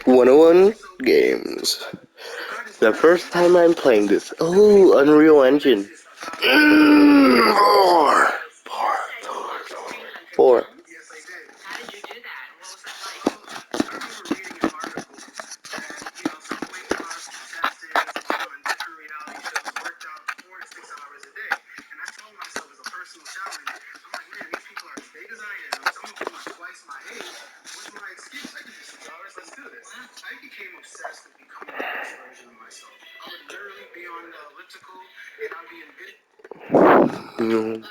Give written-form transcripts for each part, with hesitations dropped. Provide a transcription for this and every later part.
101 games. The first time I'm playing this. Oh, Unreal Engine. Four. Four. Mm.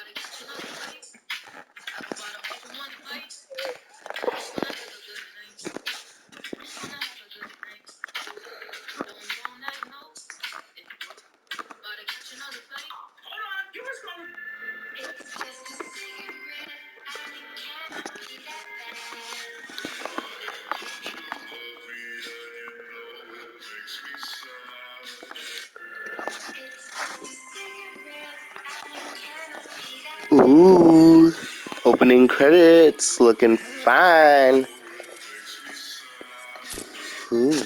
Ooh, opening credits, looking fine. Ooh.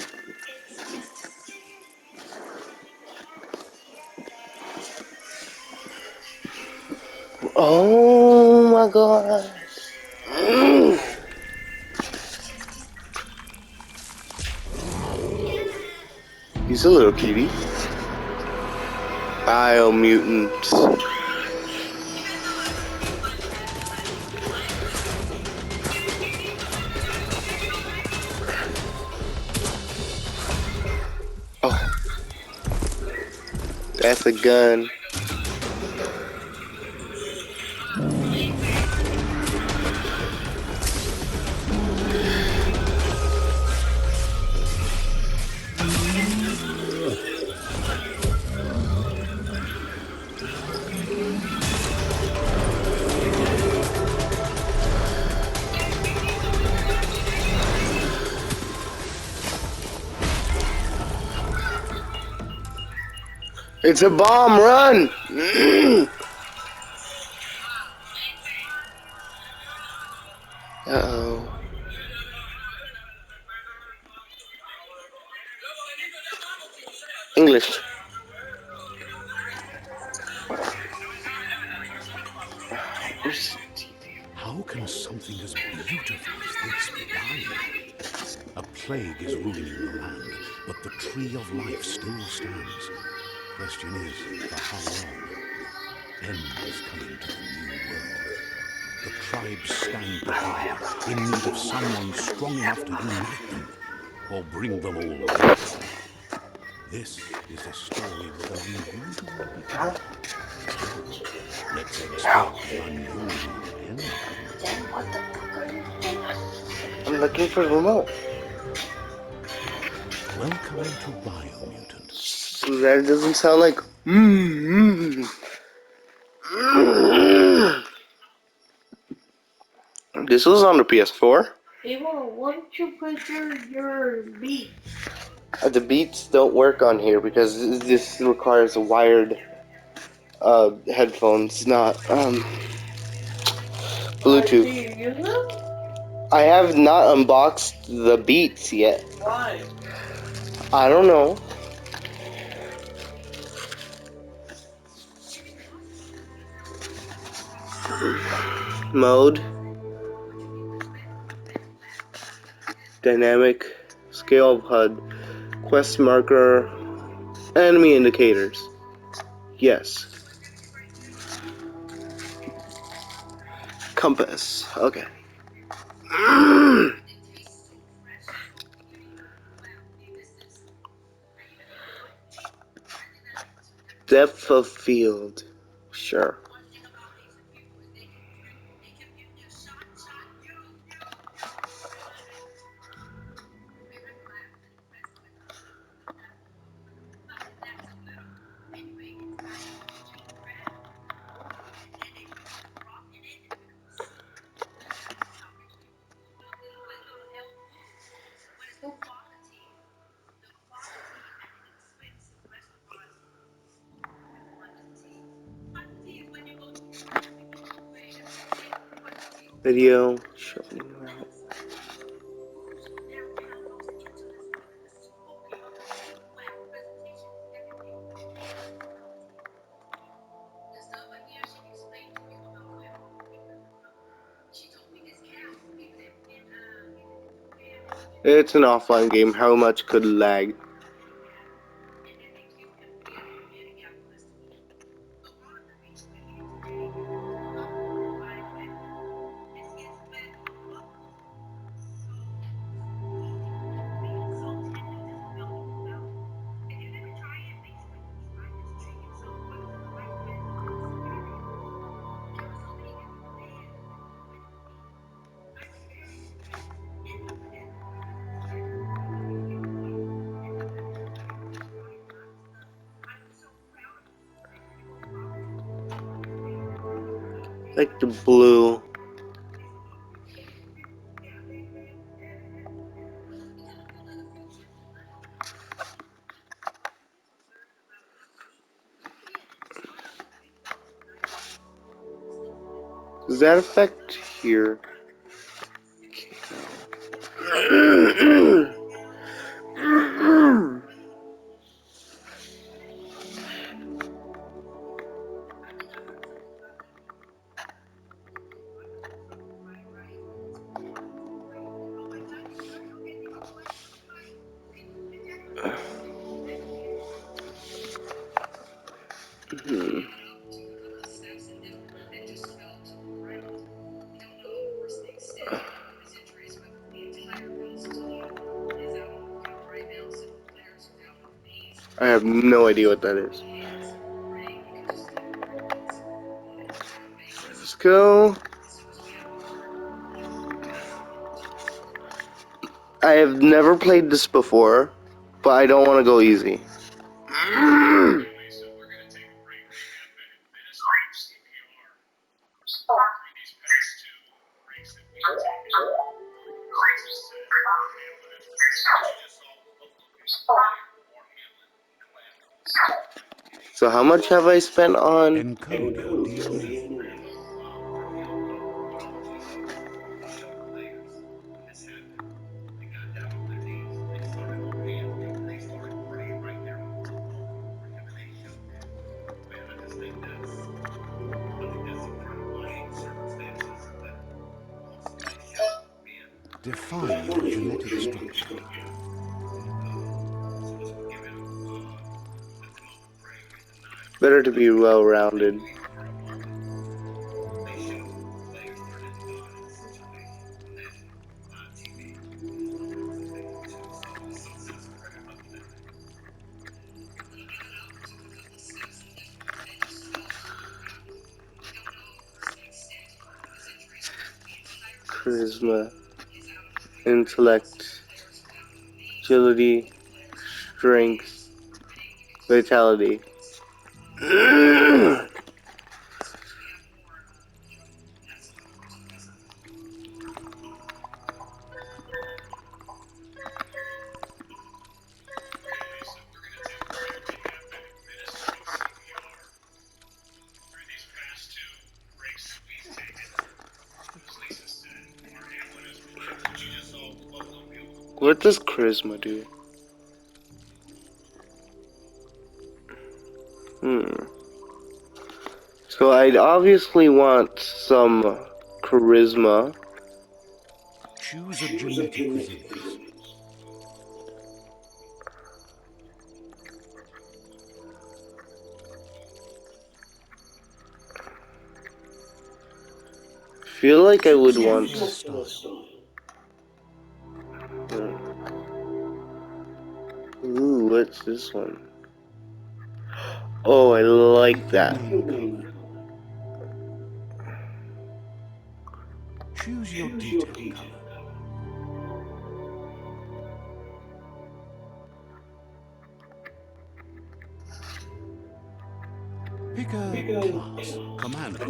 Oh my god. He's a little cutie. Biomutant. Oh, that's a gun. It's a bomb, run! Uh-oh. English. How can something as beautiful as this be dying? A plague is ruining the land, but the tree of life still stands. Question is, for how long? End is coming to the new world. The tribes stand divided, in need of someone strong enough to unite them, or bring them all death. This is a story with an unusual beginning. So, let's expect an unusual end. Then what the fuck are you doing? I'm looking for the remote. Welcome to Biomutant. So that doesn't sound like. This was on the PS4. Ava, why don't you put your beats? The beats don't work on here because this requires a wired headphones, not Bluetooth. Do you use them? I have not unboxed the Beats yet. Why? I don't know. Mode. Dynamic. Scale of HUD. Quest marker. Enemy indicators. Yes. Compass. Okay. Depth of field. Sure. Video. Showing route. It's an offline game. How much could lag? Like the blue. Does that affect here? I have no idea what that is. Let's go. I have never played this before, but I don't want to go easy. So how much have I spent on? Encode your DNA. Define your genetic structure. Better to be well-rounded. Charisma, intellect, agility, strength, vitality. What does charisma do? So I'd obviously want some charisma. Choose a genetic resilience. Feel like I would Choose your want. hairstyle. Ooh, what's this one? Oh, I like Pick your that. name color. Choose your detail color. Pick a class. Commando.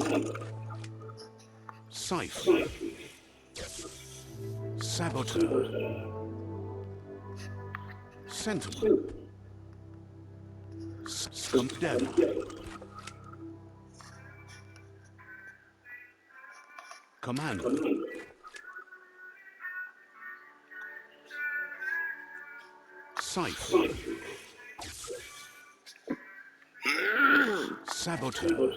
Cipher. Saboteur. Sentinel. Deadeye. Commando. Cipher. Saboteur.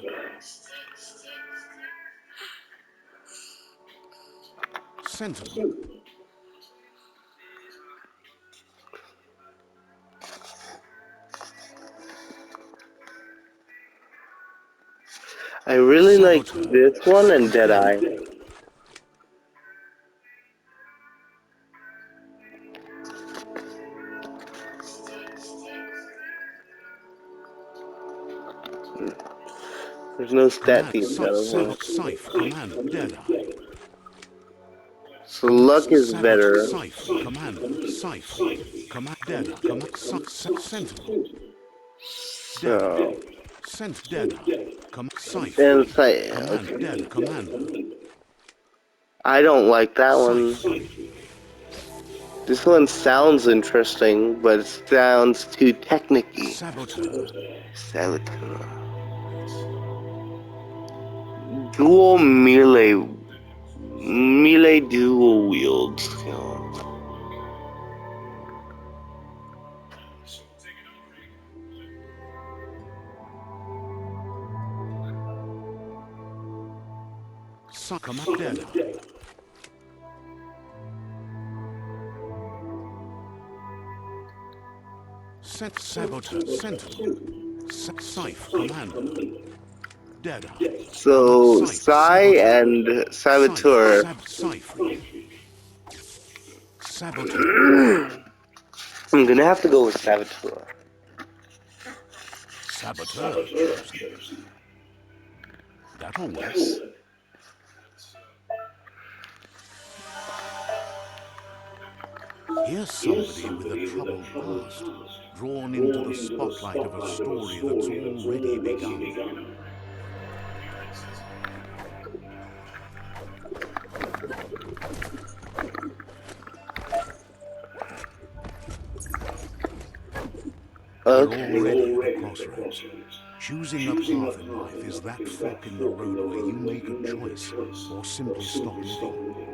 Sentinel. I really like Saboteur. this one and Deadeye. There's no stat Command. being done. Scythe. Commander. Deadeye. So luck is Saboteur. better. Scythe. Commander. Scythe. Command. Deadeye. Command. Sentinel. Deadeye. So Deadeye. Scythe. and say Command. okay. Dead. Commander. I don't like that Scythe. one. This one sounds interesting, but it sounds too technicky. Saboteur. Saboteur. Dual melee dual wield skill. Command. Deadeye. Saboteur. Sentinel. Scythe. Commander. Deadeye. So Sai and Saboteur. Scythe. Saboteur. I'm gonna have to go with Saboteur. Saboteur. That'll work. Here's somebody with a troubled past, drawn into the spotlight of a story that's already begun. Okay. We're already at a crossroads. Choosing a path in life is that fork in the road where you make a choice or simply stop living.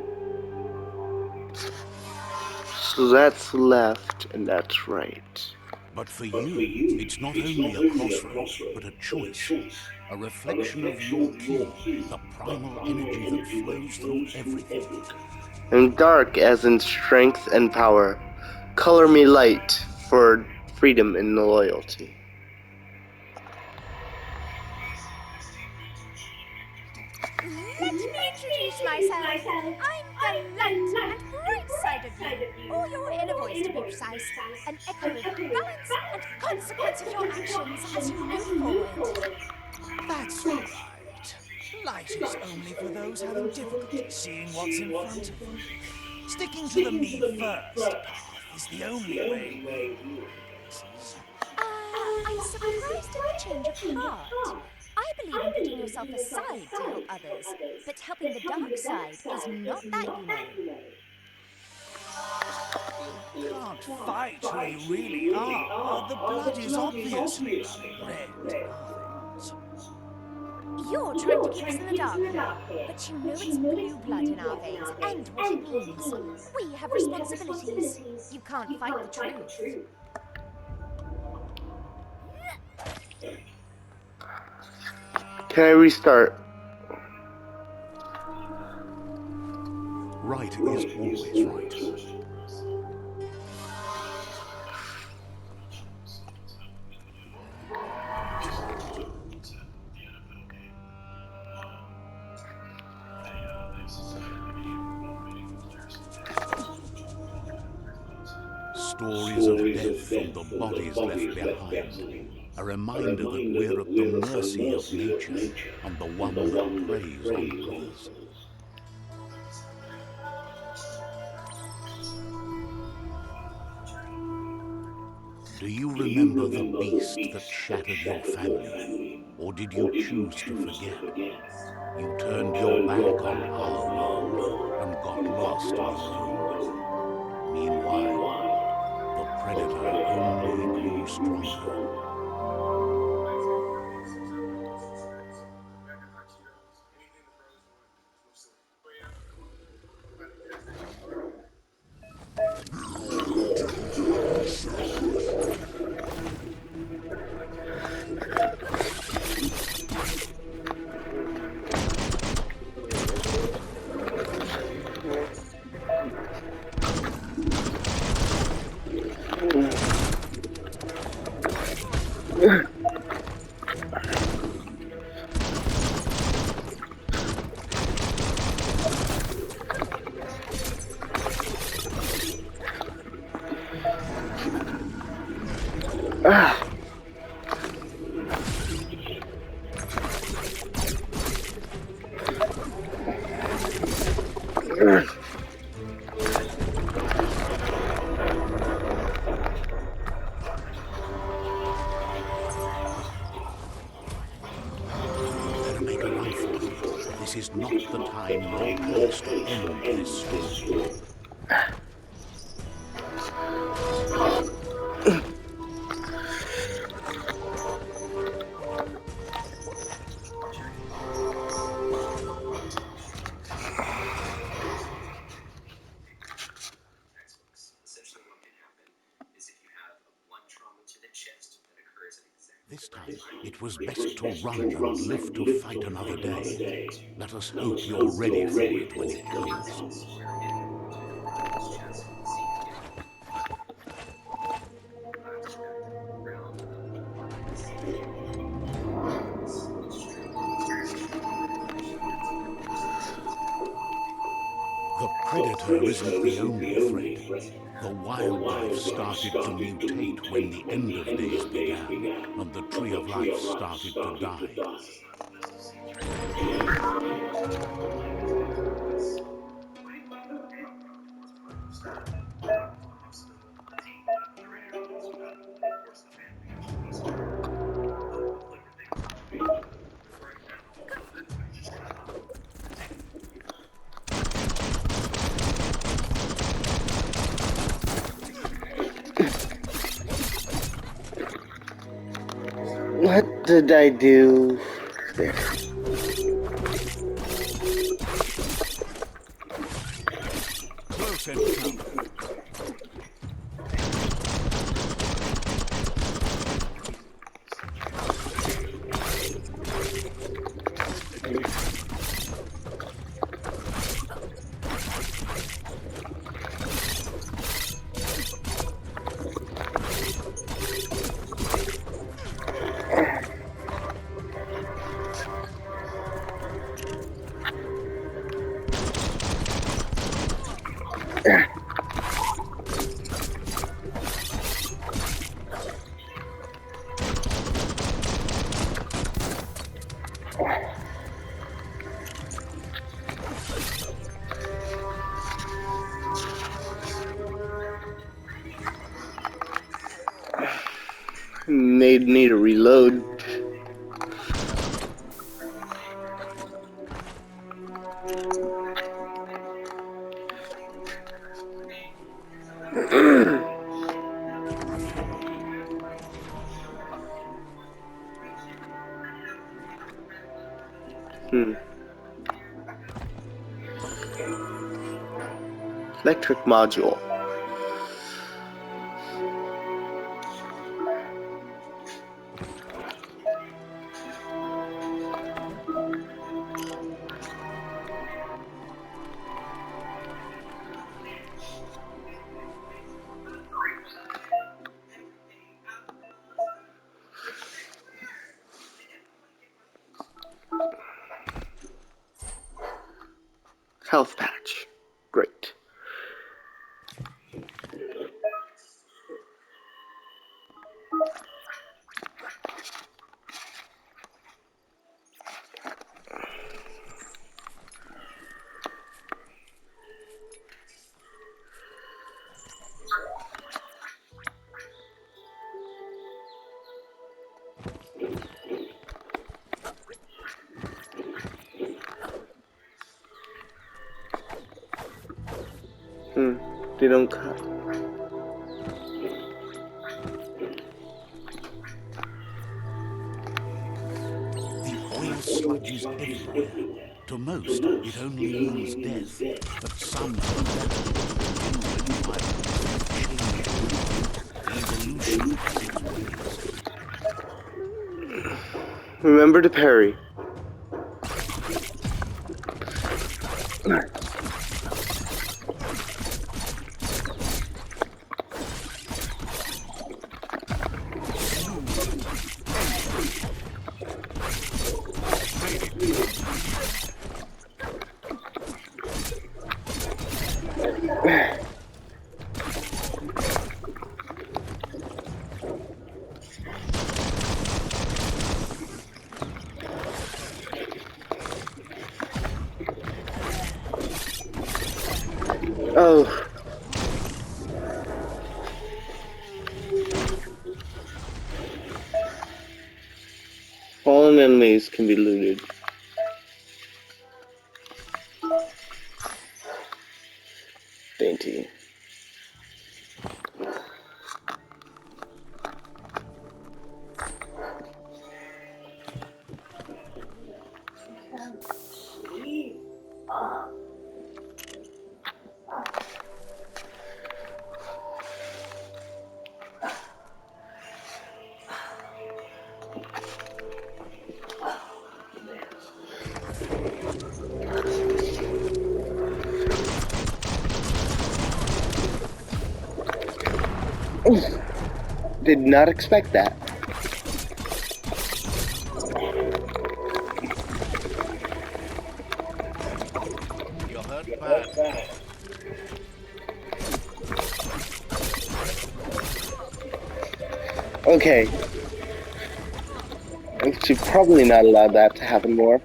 So that's left and that's right. But for you, it's not only a crossroad, but a choice. A reflection of your ki, the primal energy that flows through everything. And dark as in strength and power. Color me light for freedom and loyalty. Let me introduce myself. I'm the light and bright side of you, or your inner voice to be precise, an echo of balance and consequence of your actions as you move forward. That's right. Light is only for those having difficulty seeing what's in front of them. Sticking to the me first path is the only way. I'm surprised at the change of heart. I believe in putting yourself aside to help others, but helping the dark side is not that, you know. You can't fight who you really are. The blood is obviously running red, are things. You're trying to keep us in the dark here, but you know it's blue blood in our veins and what it means. We have responsibilities. You can't fight the truth. Can I restart? Right is always right. Stories of death from the bodies left behind. A reminder that we're at the mercy of nature and the one that preys on others. Do you remember the beast that shattered your family? Or did you choose to forget? You turned your back on our world and got lost in your own. Meanwhile, the predator only grew stronger. Ah. Better make a run for it. This is not the time nor place to end this story. This time, it was best to run and live to fight another day. Let us hope you're ready for it when it comes. The predator isn't the only threat. The wildlife started to mutate when the end of days began, and the tree of life started to die. What did I do there? Close encounter. Made me to reload. Electric module. Health patch. Great. They don't cut. The oil sludge is everywhere. To most, it only means death, but some evolution has its ways. Remember to parry. Oh. Fallen enemies can be looted. Dainty. Did not expect that. You're hurt bad. Okay. I should probably not allow that to happen more.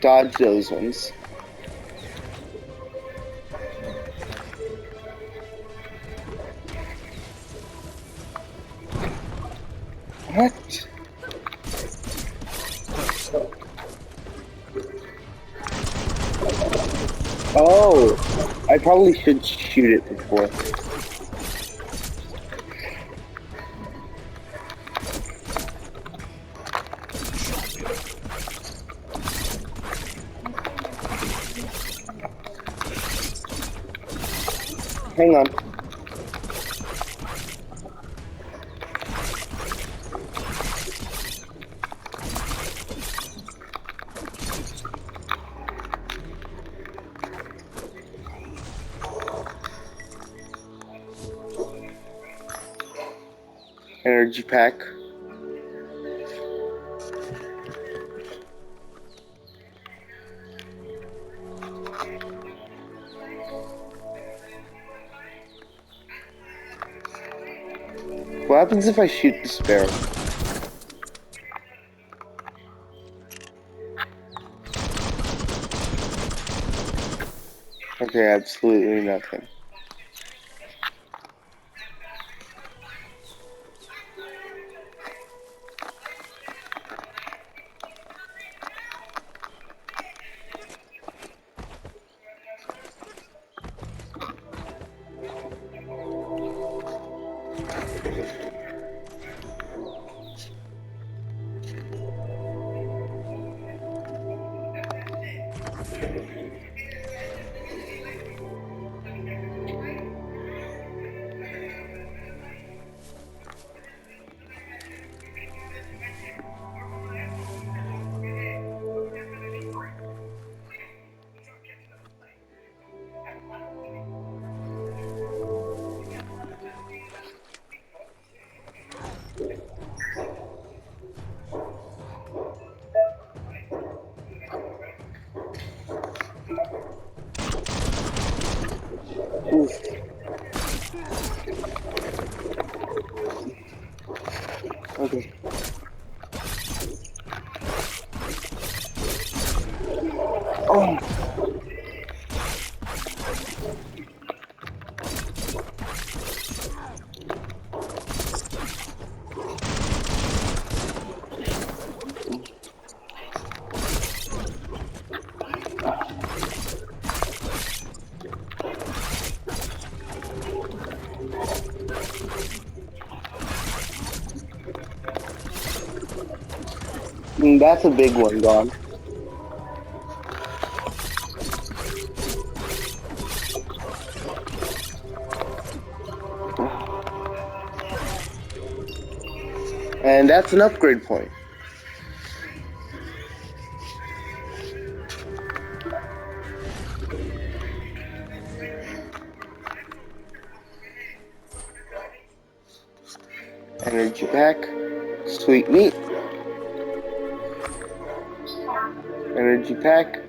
Dodge those ones. What? Oh, I probably should shoot it before. Hang on. Energy pack. What happens if I shoot the sparrow? Okay, absolutely nothing. Oof. Okay. Oh. That's a big one gone. And that's an upgrade point. Energy pack. Sweet meat. Energy pack.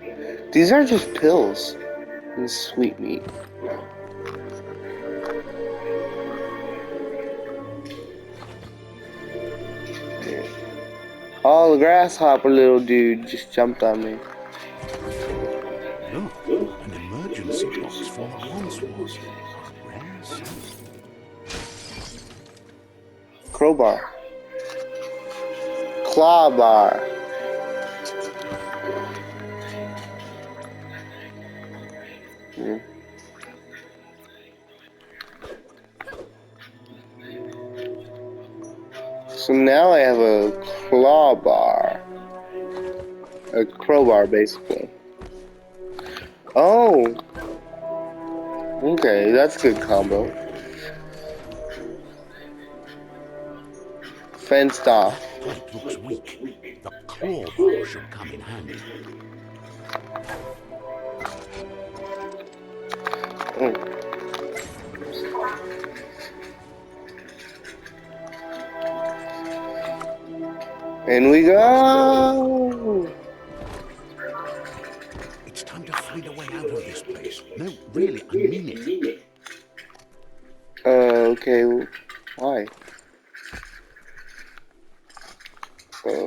These are just pills. And sweet meat. Oh, the grasshopper little dude just jumped on me. Look, an emergency box from what once was a rare sight. Crowbar. Claw bar. Hmm. So now I have a claw bar. A crowbar, basically. Oh! Okay, that's a good combo. Fenced off. That pipe looks weak. The claw bar should come in handy. Oh. In we go! It's time to find a way out of this place. No, really, I mean it. Okay. Why?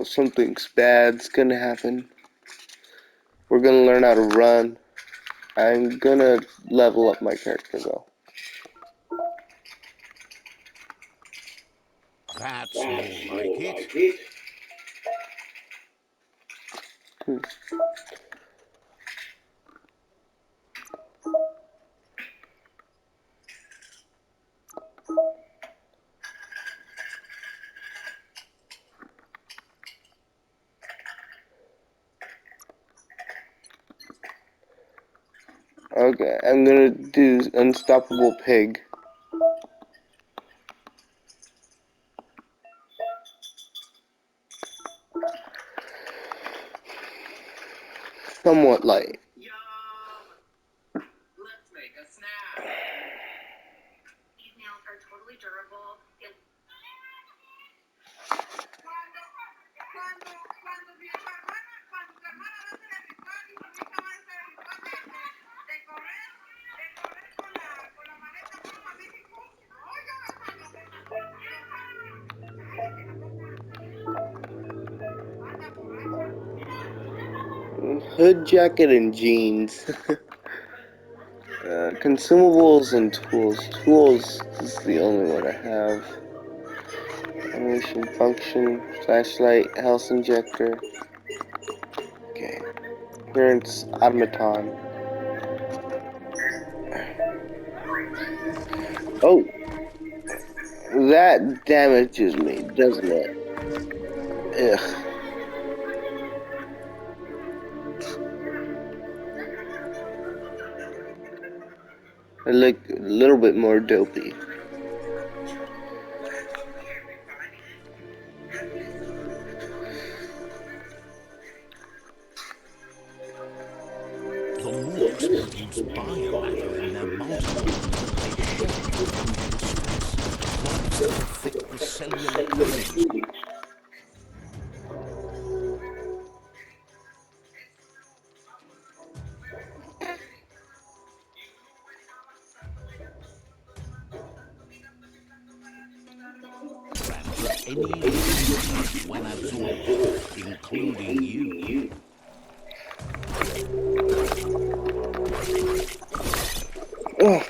Something's bad's gonna happen. We're gonna learn how to run. I'm gonna level up my character though. That's more like it. Hmm. Okay, I'm gonna do Unstoppable Pig. Somewhat light. Let's make a snack. These nails are totally durable. Cuando mi hermana hace el ritual y mi hija va a hacer el ritual de correr con la maleta rumbo a México. Oiga, anda borracha. Hood jacket and jeans. Consumables and tools. Tools is the only one I have. Animation function, flashlight, health injector. Okay. Appearance automaton. Oh, that damages me, doesn't it? Ugh. I look a little bit more dopey. The Morks produce biomatter in their multiple that they shed under the stress. Plugs that affect the cellular chromosomes. Any living thing when absorbed, including you. Ugh.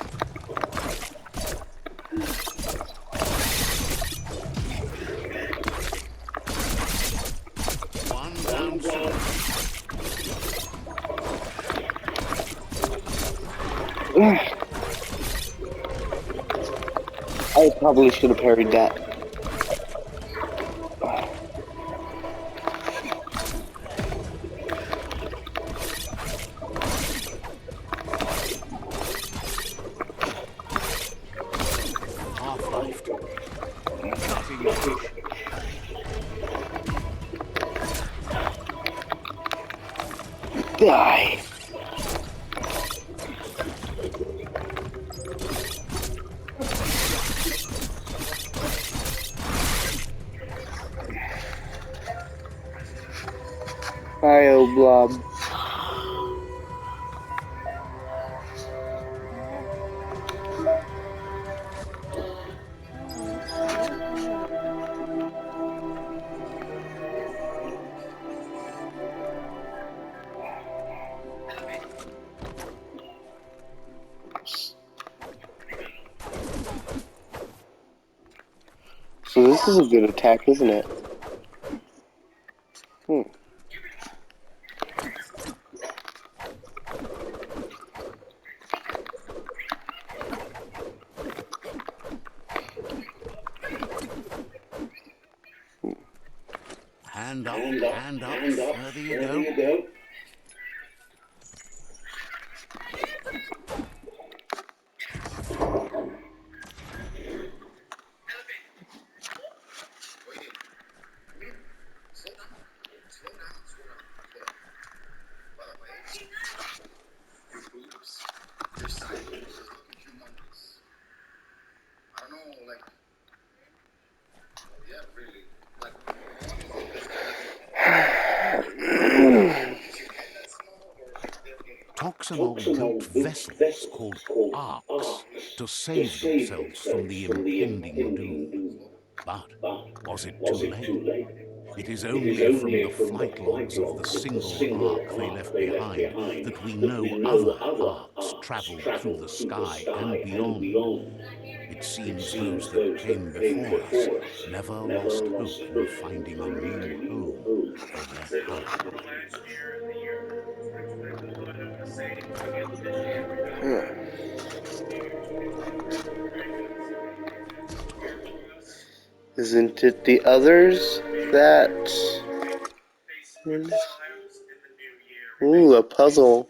One down soon. I probably should have parried that. Half-lifed. Cutting edge. Die. Bio blob. So this is a good attack, isn't it? Hmm. Hand up, further you go. Toxanol built vessels called arks to save themselves from the impending doom. But was it too late? It is only from the flight logs of the single ark they left behind that we know other arks traveled through the sky and beyond. It seems those that came before us never lost hope in finding a new home for their kind. Isn't it the others that... Ooh, a puzzle.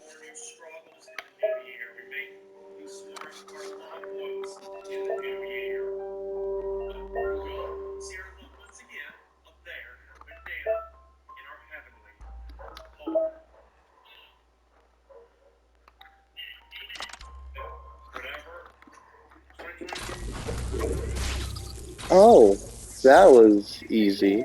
Oh, that was easy.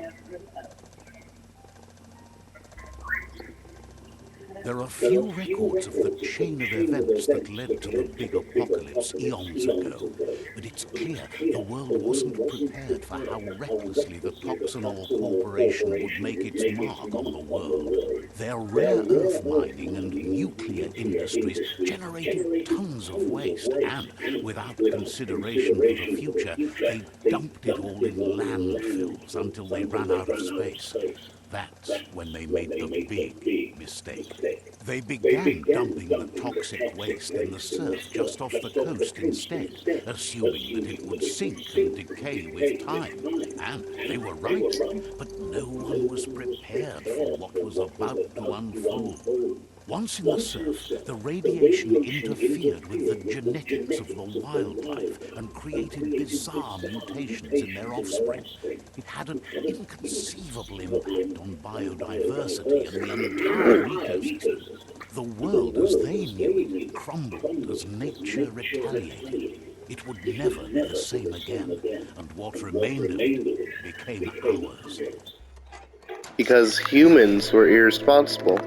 There are few records of the chain of events that led to the big apocalypse eons ago, but it's clear the world wasn't prepared for how recklessly the Toxanol Corporation would make its mark on the world. Their rare earth mining and nuclear industries generated tons of waste, and without consideration for the future, they dumped it all in landfills until they ran out of space. That's when they made the big mistake. They began dumping the toxic waste in the surf just off the coast instead, assuming that it would sink and decay with time. And they were right, but no one was prepared for what was about to unfold. Once in the surf, the radiation interfered with the genetics of the wildlife and created bizarre mutations in their offspring. It had an inconceivable impact on biodiversity and the entire ecosystem. The world as they knew it crumbled as nature retaliated. It would never be the same again, and what remained of it became ours. Because humans were irresponsible.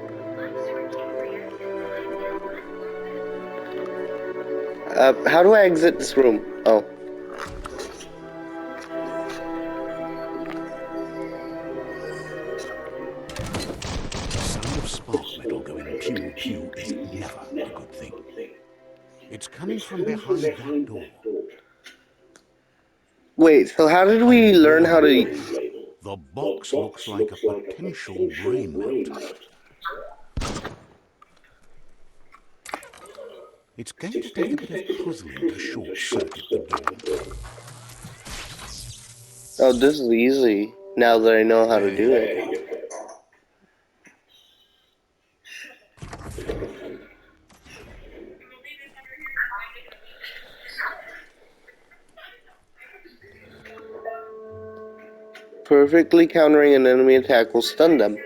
How do I exit this room? Oh. The sound of spark metal going pew pew is never a good thing. It's coming from behind that door. Wait, so how did we learn how to... The box looks like a potential brain melt. It's going to take a bit of puzzling to short-circuit the door. Oh, this is easy, now that I know how to do it. Perfectly countering an enemy attack will stun them.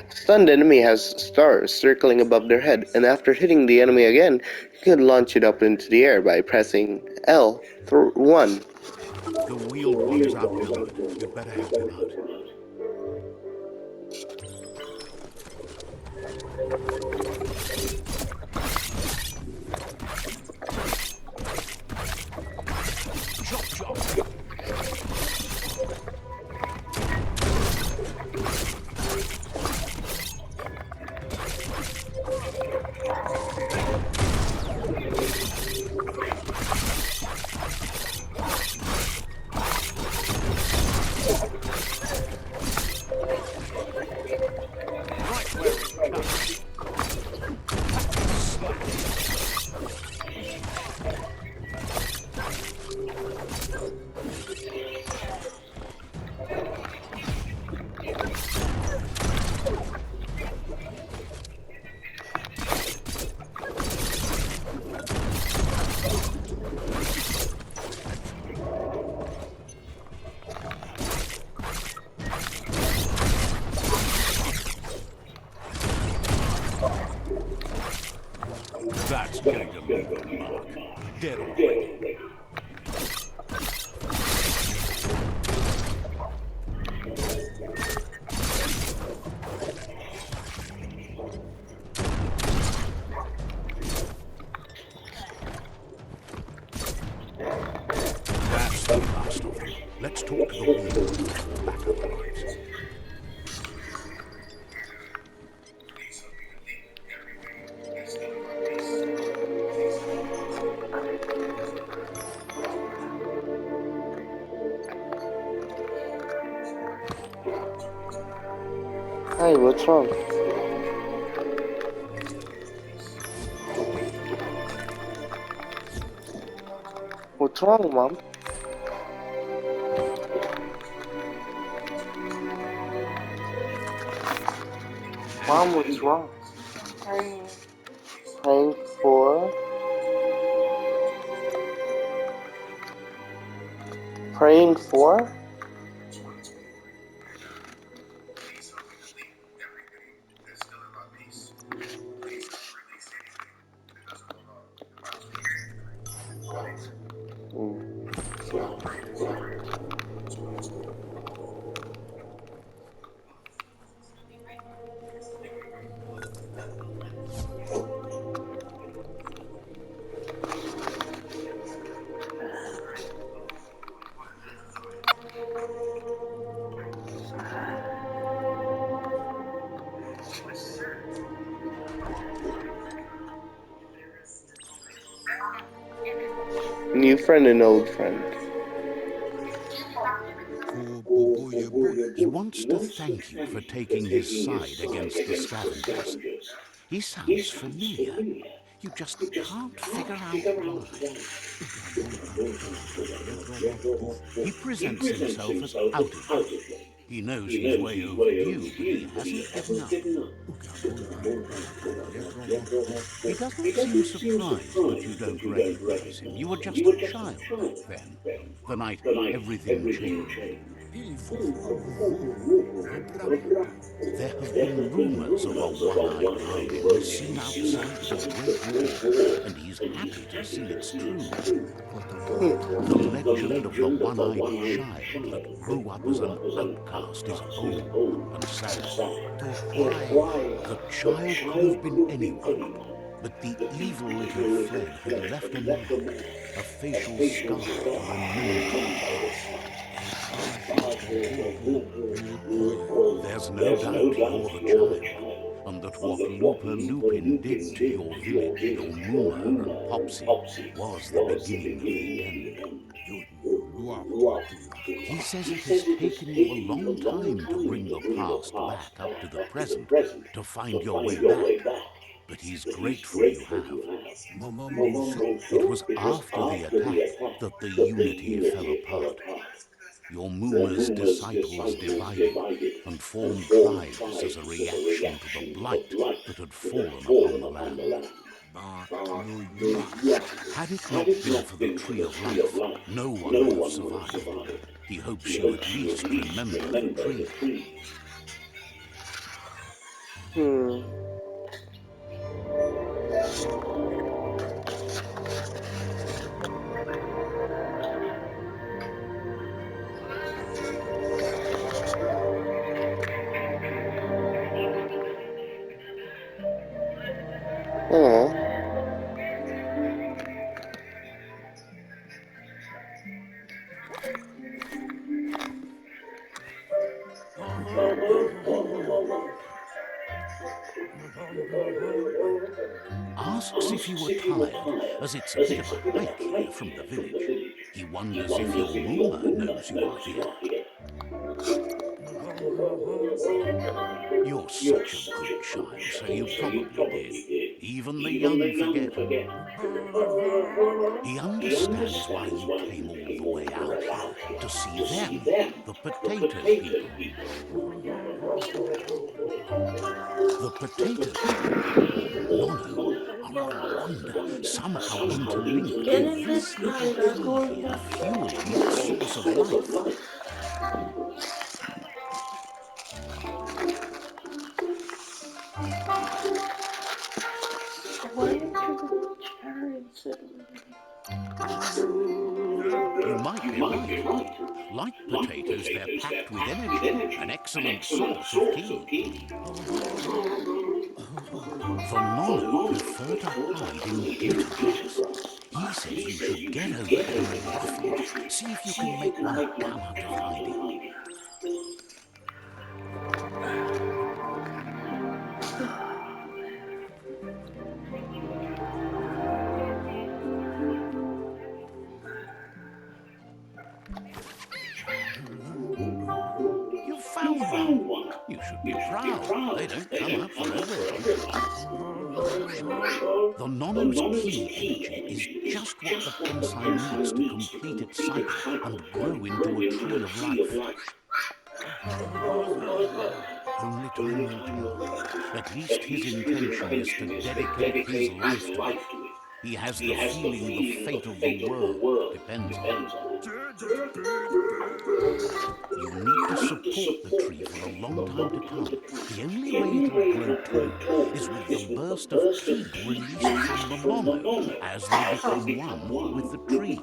A stunned enemy has stars circling above their head, and after hitting the enemy again, you can launch it up into the air by pressing L1. The wheeled one is outnumbered. You'd better help him out. Chop, chop. going to leave a mark. Dead already. That's the last of them. Let's talk to the woman before backup arrives. Hi, what's wrong? What's wrong, Mom? Mom, what's wrong? Praying. Praying for? Praying for? Mm. New friend and old friend. He wants to thank you for taking his side against the scavengers. He sounds familiar. You just can't figure out why. He presents himself as out of here. He knows he's way overdue, but he hasn't given up. He doesn't seem surprised that you don't recognize him. You were just a child back then, the night everything changed. There have been rumors of a one-eyed robin seen outside the Great Wall, and he's happy to see it's true. The legend of the one-eyed child that grew up as an outcast is old and sad. The child could have been anyone, but the evil it had fled had left a mark, a facial scar to remember the past. There's no doubt you're the child, and that what Looper Lupin did to your village, your Moomer and Popsy, was the beginning of the end. He says it has taken you a long time to bring the past back up to the present, to find your way back, but he's grateful you have. It was after the attack that the unity fell apart. Your Moomer's disciples divided and formed tribes as a reaction to the blight that had fallen upon the land. Had it not been for the Tree of Life, no one would have survived. He hopes you at least remember the tree. Hmm. Aw. Asks if you were tired, as it's a bit of a hike here from the village. He wonders if your Moomer knows you are here. You're such a good child, so you probably did. Even the young forget. He understands why you came all the way out here, to see them, the potato people. The potato people, or Nono, are a wonder, somehow interlinked with this little tree here, fueling its source of life. Why into the with energy, an excellent source of ki. The Nono prefer to hide in glitter blocks. He says you should get over there and rough it. See if you can make one come out of hiding. You've found one. You should be proud. They don't come up for everyone. The Nono's key energy is just what the Pensai needs to complete its cycle and grow into a tree of life. Only time will tell. At least his intention is to dedicate his life to it. He has the feeling the fate of the world depends on it. You'll need to support the tree for a long time to come. The only way it'll grow tall is with the burst of ki released from the Nono as they become one with the tree.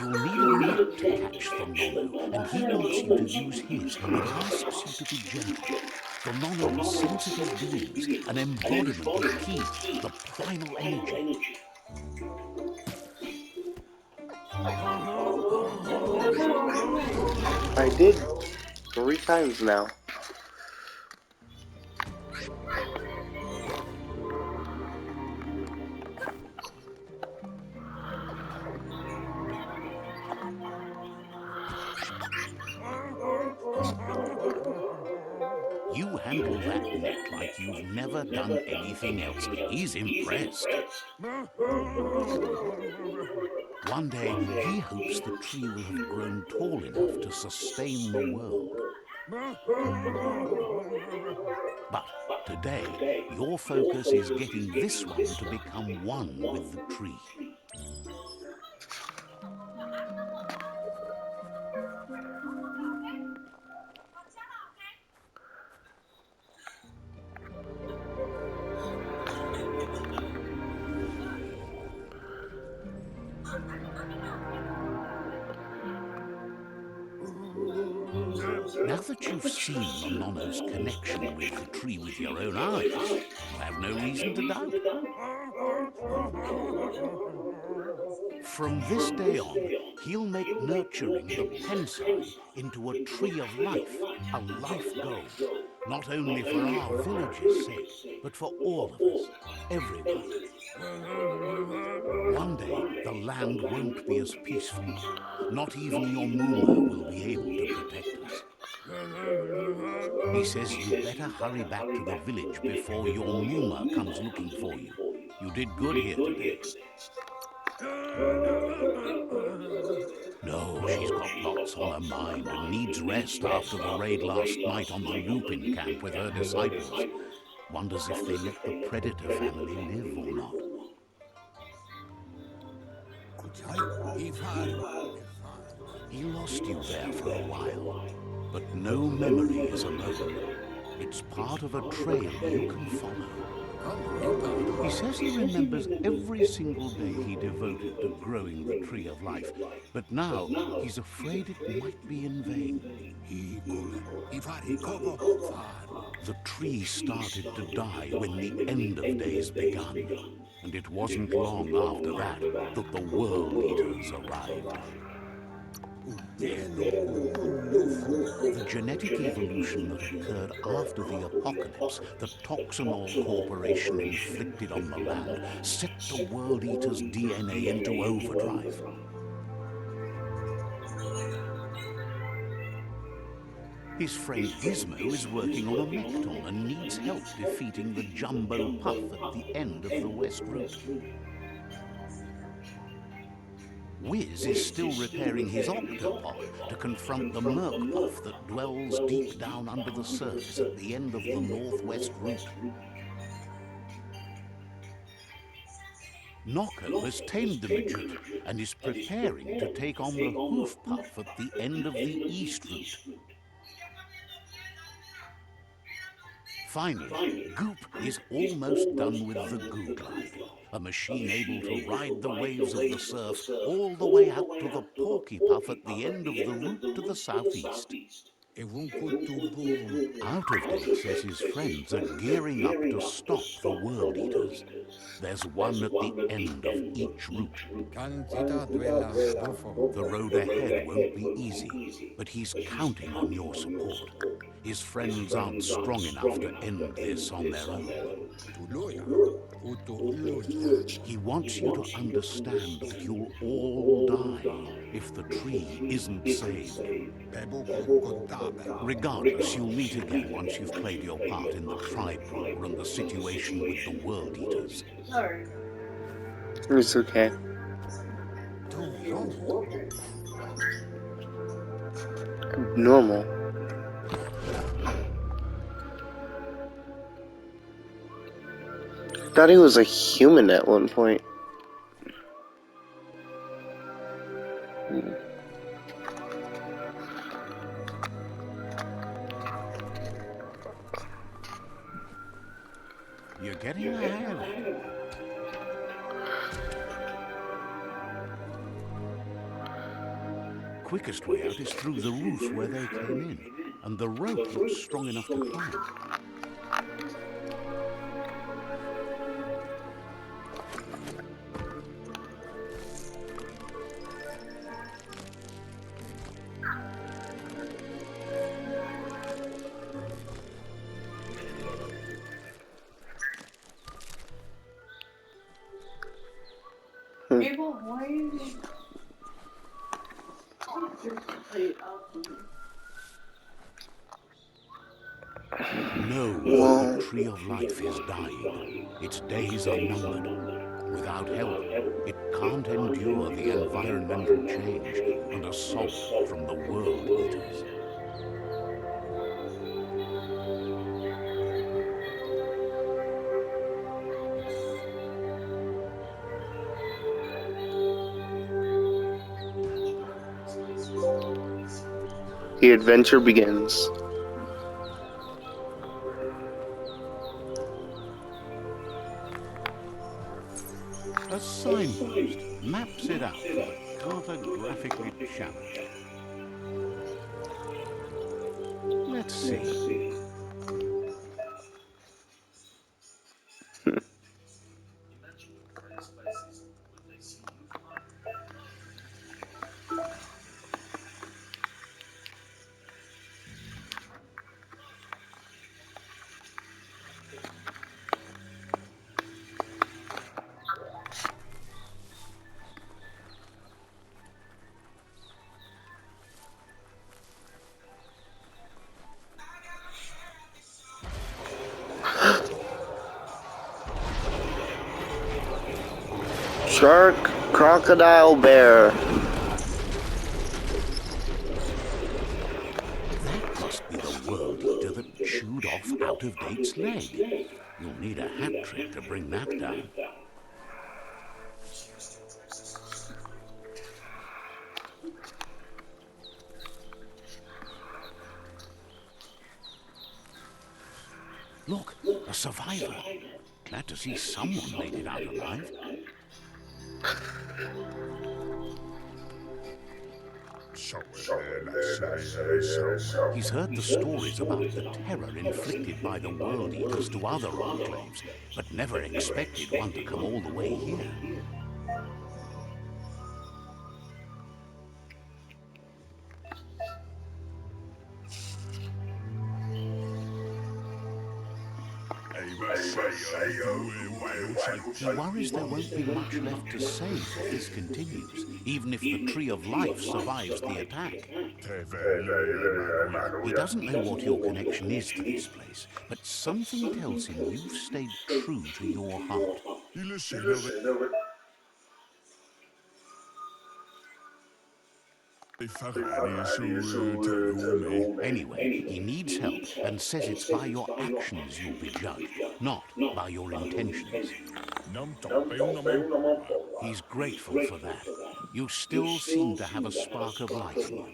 You'll need a net to catch the Nono, and he wants you to use his, but asks you to be gentle. The Nono are sensitive beings, an embodiment of ki, the primal energy. I did 3 times now. You handle that net like you've never done anything else. He's impressed. One day, he hopes the tree will have grown tall enough to sustain the world. But today, your focus is getting this one to become one with the tree. Now that you've seen the Nono's connection with the tree with your own eyes, you have no reason to doubt. From this day on, he'll make nurturing the Pensai into a tree of life, a life goal. Not only for our village's sake, but for all of us, everyone. One day, the land won't be as peaceful. Not even your Muma will be able to protect us. He says you'd better hurry back to the village before your Muma comes looking for you. You did good here today. No, she's got lots on her mind and needs rest after the raid last night on the Lupin camp with her disciples. Wonders if they let the Predator family live or not. He lost you there for a while, but no memory is alone. It's part of a trail you can follow. He says he remembers every single day he devoted to growing the tree of life, but now he's afraid it might be in vain. The tree started to die when the end of days began, and it wasn't long after that that the World Eaters arrived. The genetic evolution that occurred after the apocalypse that Toxanol Corporation inflicted on the land set the World Eater's DNA into overdrive. His friend Gizmo is working on a Mekton and needs help defeating the Jumbo Puff at the end of the West Route. Wiz is still repairing his octopod to confront the Merc Puff that dwells deep down under the surface at the end of the Northwest Route. Nocco has tamed the Majuba and is preparing to take on the Hoof Puff at the end of the East Route. Finally, Goop is almost done with the Goo Glide, a machine able to ride the waves of the surf all the way out to the Porky Puff at the end of the route to the southeast. Out of Date says his friends are gearing up to stop the World Eaters. There's one at the end of each route. The road ahead won't be easy, but he's counting on your support. His friends aren't strong enough to end this on their own. He wants you to understand that you'll all die if the tree isn't saved. Regardless, you'll meet again once you've played your part in the tribe war and the situation with the World Eaters. Sorry. It's okay. Normal. Thought he was a human at one point. You're getting ahead. Quickest way out is through the roof where they came in, and the rope looks strong enough to climb. Mabel, why are you just play it out for me? Know that the Tree of Life is dying. Its days are numbered. Without help, it can't endure the environmental change and assault from the World Eaters. The adventure begins. A signpost maps it out for the cartographically challenged. Let's see. Shark, crocodile, bear. That must be the World Eater that chewed off Out of Date's leg. You'll need a hat trick to bring that down. Look, a survivor. Glad to see someone made it out alive. He's heard the stories about the terror inflicted by the World Eaters to other enclaves, but never expected one to come all the way here. He worries there won't be much left to save if this continues, even if the Tree of Life survives the attack. He doesn't know what your connection is to this place, but something tells him you've stayed true to your heart. Anyway, he needs help and says it's by your actions you'll be judged, not by your intentions. He's grateful for that. You still seem to have a spark of life in you.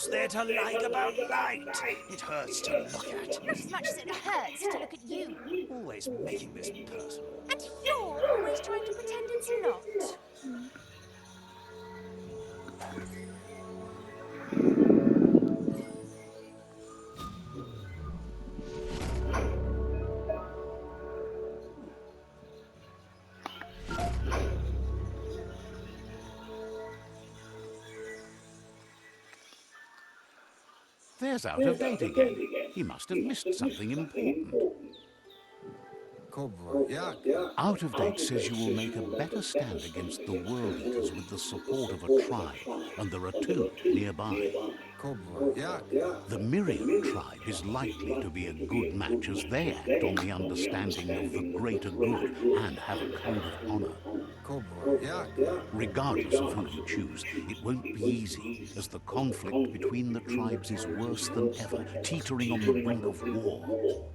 What's there to like about light? It hurts to look at. Not as much as it hurts to look at you. Always making this personal. And you're always trying to pretend it's not. There's Out of Date again. He must have missed something important. Out of Date says you will make a better stand against the World Eaters with the support of a tribe, and there are two nearby. The Myriad tribe is likely to be a good match as they act on the understanding of the greater good and have a code of honor. Regardless of who you choose, it won't be easy, as the conflict between the tribes is worse than ever, teetering on the brink of war.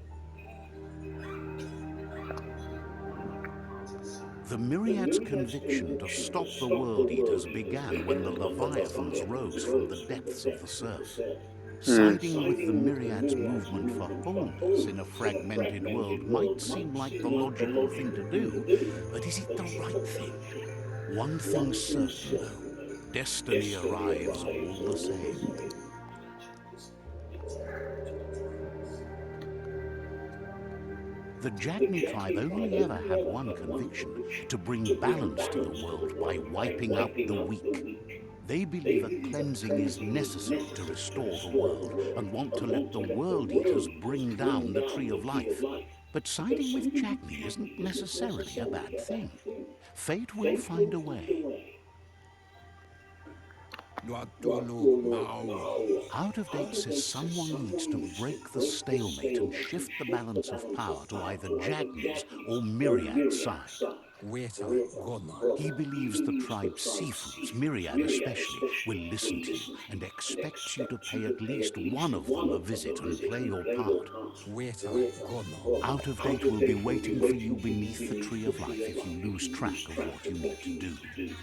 The Myriad's conviction to stop the World Eaters began when the Leviathans rose from the depths of the surf. Siding with the Myriad's movement for wholeness in a fragmented world might seem like the logical thing to do, but is it the right thing? One thing's certain, though. Destiny arrives all the same. The Jagni tribe only ever had one conviction: to bring balance to the world by wiping out the weak. They believe a cleansing is necessary to restore the world and want to let the World Eaters bring down the Tree of Life. But siding with Jagni isn't necessarily a bad thing. Fate will find a way. Out of Date says someone needs to break the stalemate and shift the balance of power to either Jagni's or Myriad's side. He believes the tribe's seafoods, Myriad especially, will listen to you and expects you to pay at least one of them a visit and play your part. Out of Date will be waiting for you beneath the Tree of Life if you lose track of what you need to do.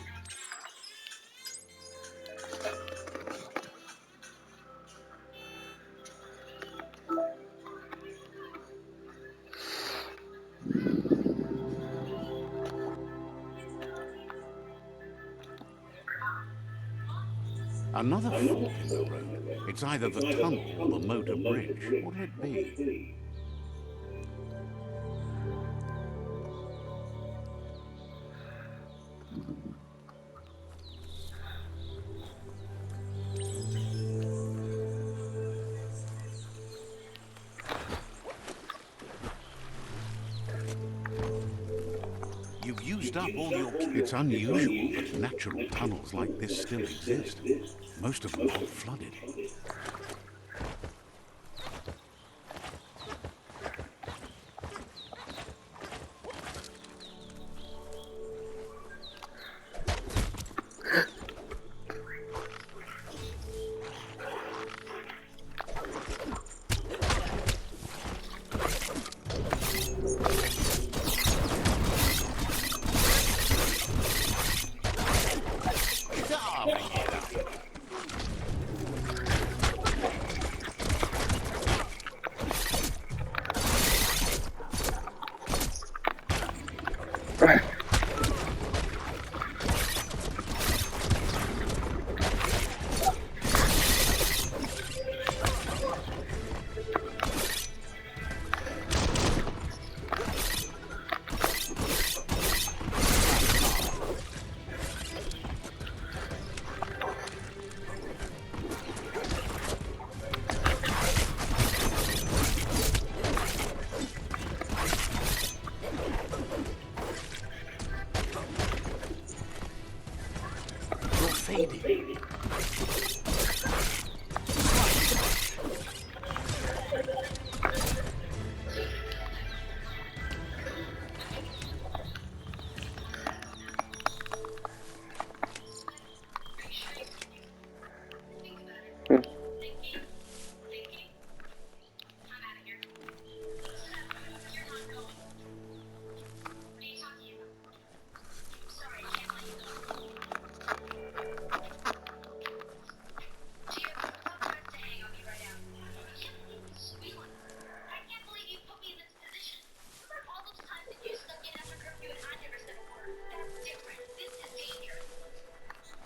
Another fork in the road. It's either the tunnel or the motor bridge. What'll it be? You've used up all your... It's unusual that natural tunnels like this still exist. Most of them got flooded.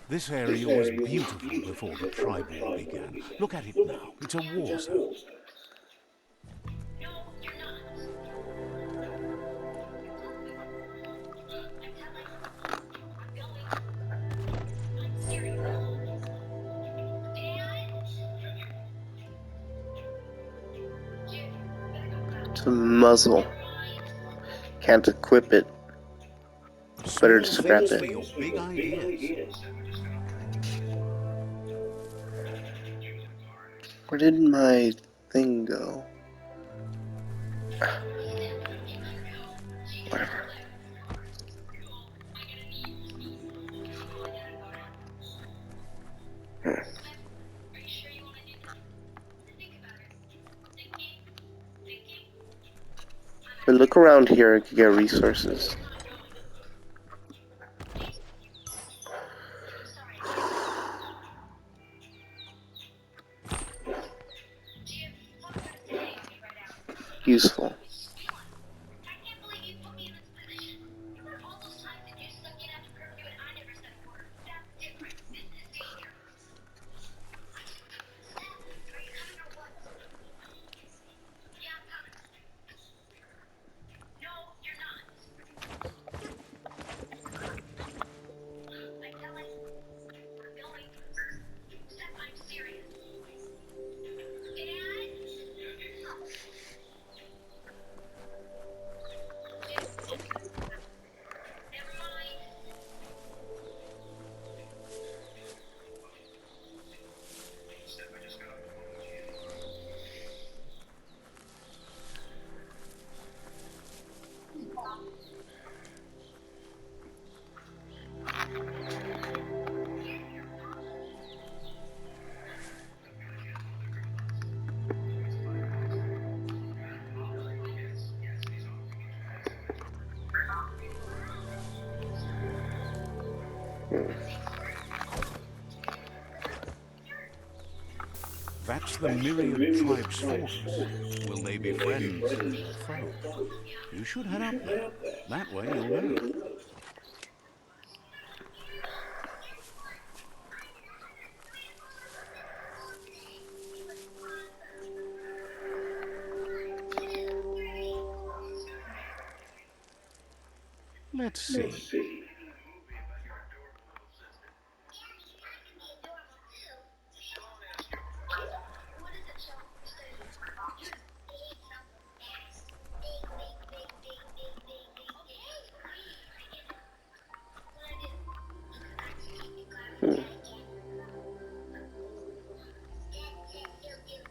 This area was beautiful before the tribe war began. Look at it now. It's a war zone. It's a muzzle. Can't equip it. Better Small to scrap things for it. your big ideas. Where did my thing go? Whatever. But look around here to get resources. Useful. That's the Myriad tribe's fortress. Will they be friends or foes? You should head up there. That way you'll know. Let's see.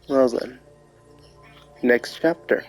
Well then. Next chapter.